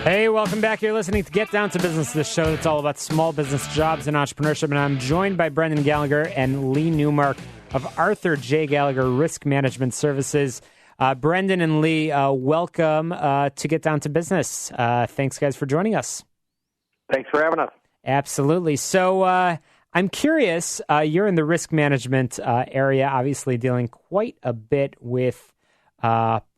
Hey, welcome back. You're listening to Get Down to Business, the show that's all about small business jobs and entrepreneurship. And I'm joined by Brendan Gallagher and Lee Newmark of Arthur J. Gallagher Risk Management Services. Brendan and Lee, welcome to Get Down to Business. Thanks, guys, for joining us. Thanks for having us. Absolutely. So I'm curious, you're in the risk management area, obviously dealing quite a bit with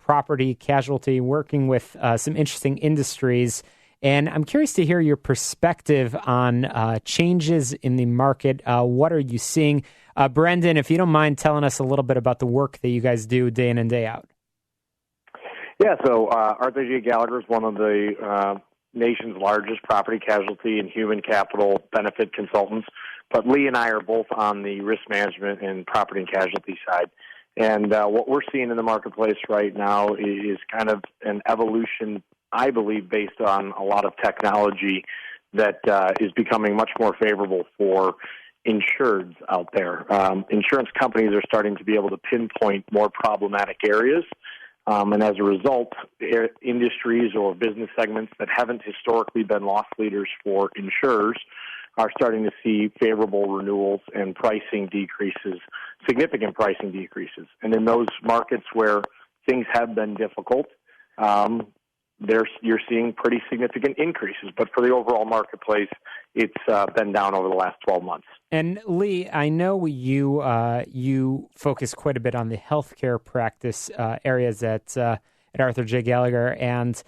property, casualty, working with some interesting industries. And I'm curious to hear your perspective on changes in the market. What are you seeing? Brendan, if you don't mind telling us a little bit about the work that you guys do day in and day out. Yeah, so Arthur J. Gallagher is one of the nation's largest property, casualty, and human capital benefit consultants. But Lee and I are both on the risk management and property and casualty side. And what we're seeing in the marketplace right now is kind of an evolution, I believe, based on a lot of technology that is becoming much more favorable for insureds out there. Insurance companies are starting to be able to pinpoint more problematic areas. And as a result, industries or business segments that haven't historically been loss leaders for insurers are starting to see favorable renewals and pricing decreases, significant pricing decreases. And in those markets where things have been difficult, you're seeing pretty significant increases. But for the overall marketplace, it's been down over the last 12 months. And Lee, I know you focus quite a bit on the healthcare practice areas at Arthur J. Gallagher, and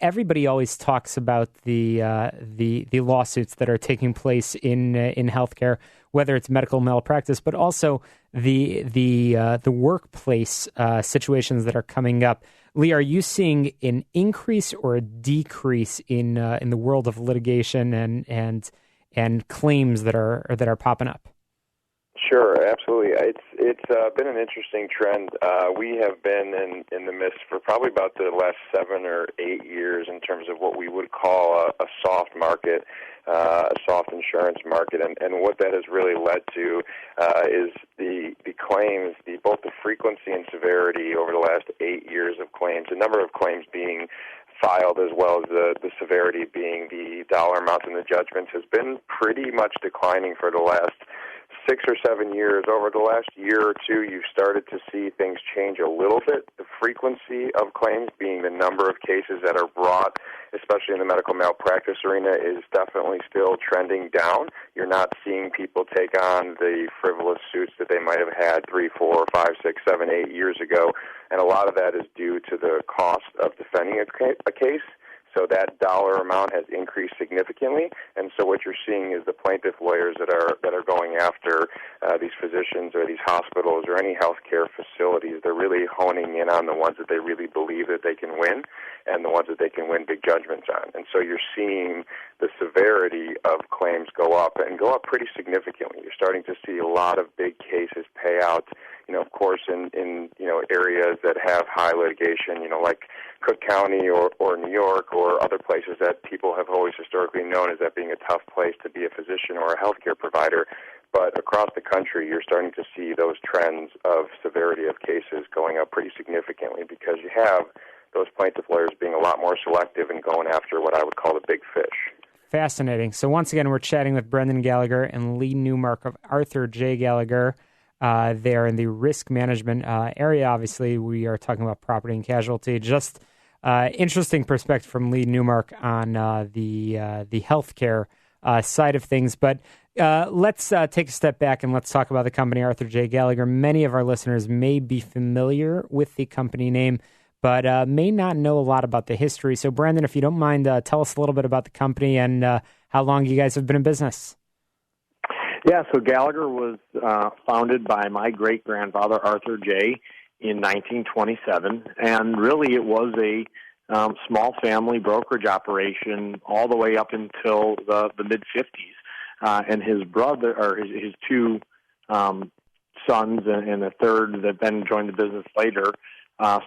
everybody always talks about the lawsuits that are taking place in healthcare, whether it's medical malpractice, but also the workplace situations that are coming up. Lee, are you seeing an increase or a decrease in the world of litigation and claims that are popping up? Sure, absolutely. It's been an interesting trend. We have been in the midst for probably about the last 7 or 8 years in terms of what we would call a soft market, a soft insurance market, and what that has really led to is the claims, both the frequency and severity over the last 8 years of claims, the number of claims being filed as well as the severity being the dollar amount in the judgments has been pretty much declining for the last 6 or 7 years. Over the last year or two, you've started to see things change a little bit. The frequency of claims, being the number of cases that are brought, especially in the medical malpractice arena, is definitely still trending down. You're not seeing people take on the frivolous suits that they might have had 3, 4, 5, 6, 7, 8 years ago, and a lot of that is due to the cost of defending a case. So that dollar amount has increased significantly, and so what you're seeing is the plaintiff lawyers that are going after these physicians or these hospitals or any healthcare facilities. They're really honing in on the ones that they really believe that they can win, and the ones that they can win big judgments on. And so you're seeing the severity of claims go up pretty significantly. You're starting to see a lot of big cases pay out. Of course, in areas that have high litigation, like Cook County or New York or other places that people have always historically known as that being a tough place to be a physician or a healthcare provider. But across the country, you're starting to see those trends of severity of cases going up pretty significantly because you have those plaintiff lawyers being a lot more selective and going after what I would call the big fish. Fascinating. So once again, we're chatting with Brendan Gallagher and Lee Newmark of Arthur J. Gallagher. They're in the risk management area. Obviously, we are talking about property and casualty. Just interesting perspective from Lee Newmark on the healthcare side of things. But let's take a step back and let's talk about the company Arthur J. Gallagher. Many of our listeners may be familiar with the company name, but may not know a lot about the history. So, Brandon, if you don't mind, tell us a little bit about the company and how long you guys have been in business. Yeah, so Gallagher was founded by my great-grandfather, Arthur J., in 1927, and really it was a small family brokerage operation all the way up until the mid-50s. And his brother, or his two sons and a third that then joined the business later,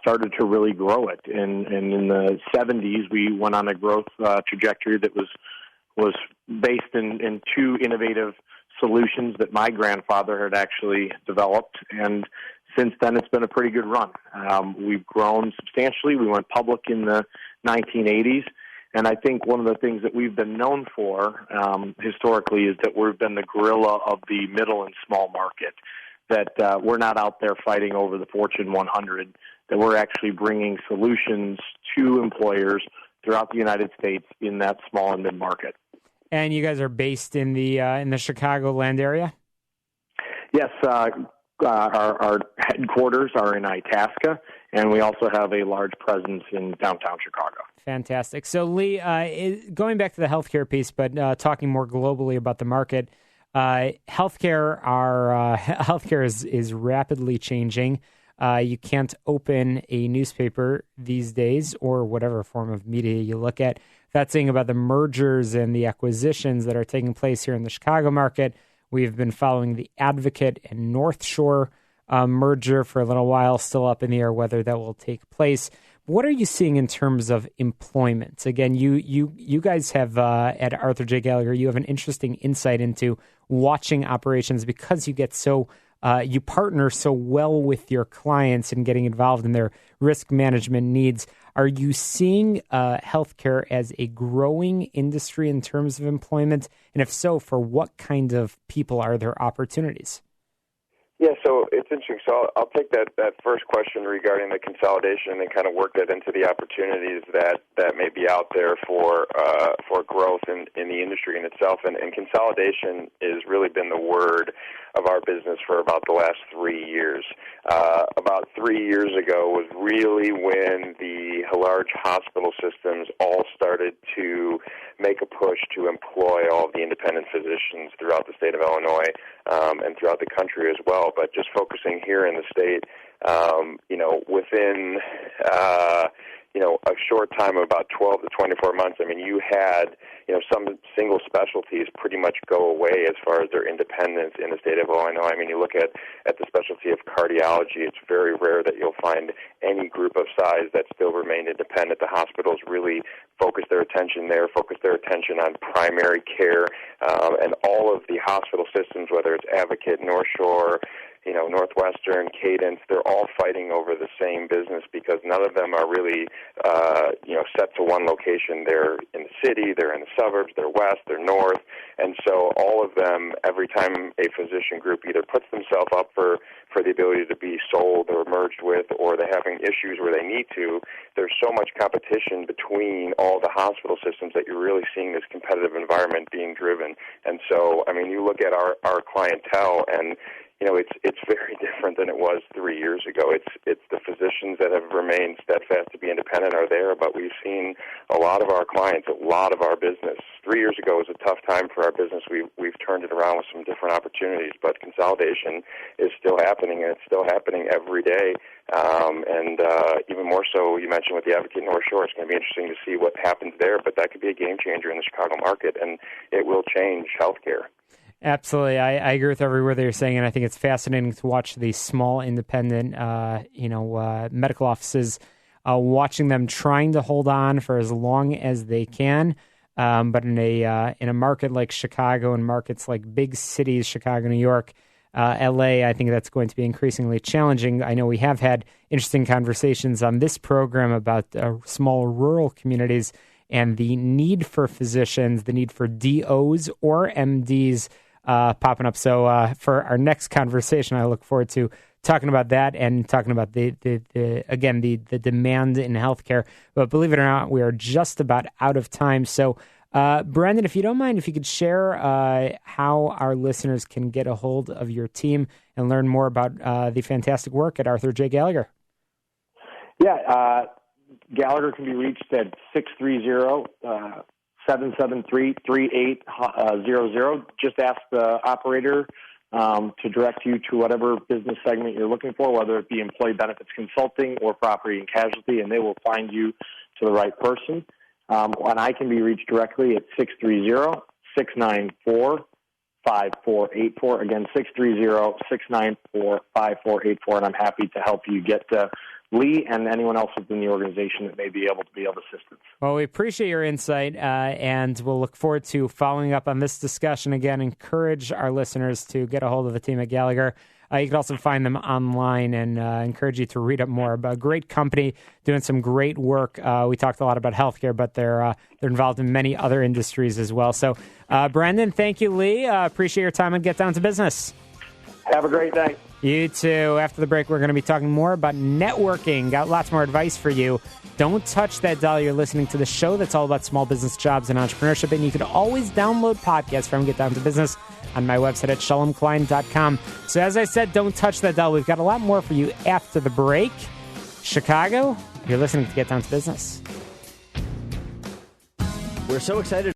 started to really grow it. And in the 70s, we went on a growth trajectory that was based in two innovative solutions that my grandfather had actually developed, and since then it's been a pretty good run. We've grown substantially. We went public in the 1980s, And I think one of the things that we've been known for historically is that we've been the gorilla of the middle and small market, that we're not out there fighting over the Fortune 100, that we're actually bringing solutions to employers throughout the United States in that small and mid-market. And you guys are based in the Chicagoland area? Yes, our headquarters are in Itasca, and we also have a large presence in downtown Chicago. Fantastic. So, Lee, going back to the healthcare piece, but talking more globally about the market, healthcare is rapidly changing. You can't open a newspaper these days, or whatever form of media you look at, without saying about the mergers and the acquisitions that are taking place here in the Chicago market. We've been following the Advocate and North Shore merger for a little while, still up in the air whether that will take place. What are you seeing in terms of employment? Again, you guys have, at Arthur J. Gallagher, you have an interesting insight into watching operations because you get you partner so well with your clients and getting involved in their risk management needs. Are you seeing healthcare as a growing industry in terms of employment? And if so, for what kind of people are there opportunities? Yeah, so it's interesting. So I'll take that first question regarding the consolidation and kind of work that into the opportunities that may be out there for growth in the industry in itself. And consolidation has really been the word of our business for about the last 3 years. About 3 years ago was really when the large hospital systems all started to make a push to employ all of the independent physicians throughout the state of Illinois and throughout the country as well. But just focusing here in the state, within a short time of about 12 to 24 months, I mean, you had some single specialties pretty much go away as far as their independence in the state of Illinois. I mean, you look at the specialty of cardiology, it's very rare that you'll find any group of size that still remain independent. The hospitals really focus their attention there, focus their attention on primary care, and all of the hospital systems, whether it's Advocate, North Shore, Northwestern, Cadence, they're all fighting over the same business because none of them are really, set to one location. They're in the city, they're in the suburbs, they're west, they're north, and so all of them, every time a physician group either puts themselves up for the ability to be sold or merged with, or they're having issues where they need to, there's so much competition between all the hospital systems that you're really seeing this competitive environment being driven. And so, I mean, you look at our clientele and it's very different than it was 3 years ago. It's the physicians that have remained steadfast to be independent are there, but we've seen a lot of our clients, a lot of our business. 3 years ago was a tough time for our business. We've turned it around with some different opportunities, but consolidation is still happening, and it's still happening every day. Even more so, you mentioned with the Advocate North Shore, it's going to be interesting to see what happens there, but that could be a game changer in the Chicago market, and it will change healthcare. Absolutely. I agree with every word that you're saying, and I think it's fascinating to watch these small independent, medical offices, watching them trying to hold on for as long as they can. But in a market like Chicago and markets like big cities, Chicago, New York, LA, I think that's going to be increasingly challenging. I know we have had interesting conversations on this program about small rural communities and the need for physicians, the need for DOs or MDs popping up. So for our next conversation, I look forward to talking about that and talking about the demand in healthcare. But believe it or not, we are just about out of time. So Brendan, if you don't mind, if you could share how our listeners can get a hold of your team and learn more about the fantastic work at Arthur J. Gallagher. Yeah, Gallagher can be reached at 630-773-3800. Just ask the operator to direct you to whatever business segment you're looking for, whether it be employee benefits consulting or property and casualty, and they will find you to the right person. And I can be reached directly at 630-694-5484. Again, 630-694-5484, and I'm happy to help you get to Lee and anyone else within the organization that may be able to be of assistance. Well, we appreciate your insight, and we'll look forward to following up on this discussion. Again, encourage our listeners to get a hold of the team at Gallagher. You can also find them online, and encourage you to read up more. But a great company doing some great work. We talked a lot about healthcare, but they're involved in many other industries as well. So, Brendan, thank you, Lee. Appreciate your time and get down to business. Have a great night. You too. After the break, we're going to be talking more about networking. Got lots more advice for you. Don't touch that dial. You're listening to the show that's all about small business, jobs, and entrepreneurship. And you can always download podcasts from Get Down to Business on my website at shalomklein.com. So as I said, don't touch that dial. We've got a lot more for you after the break. Chicago, you're listening to Get Down to Business. We're so excited.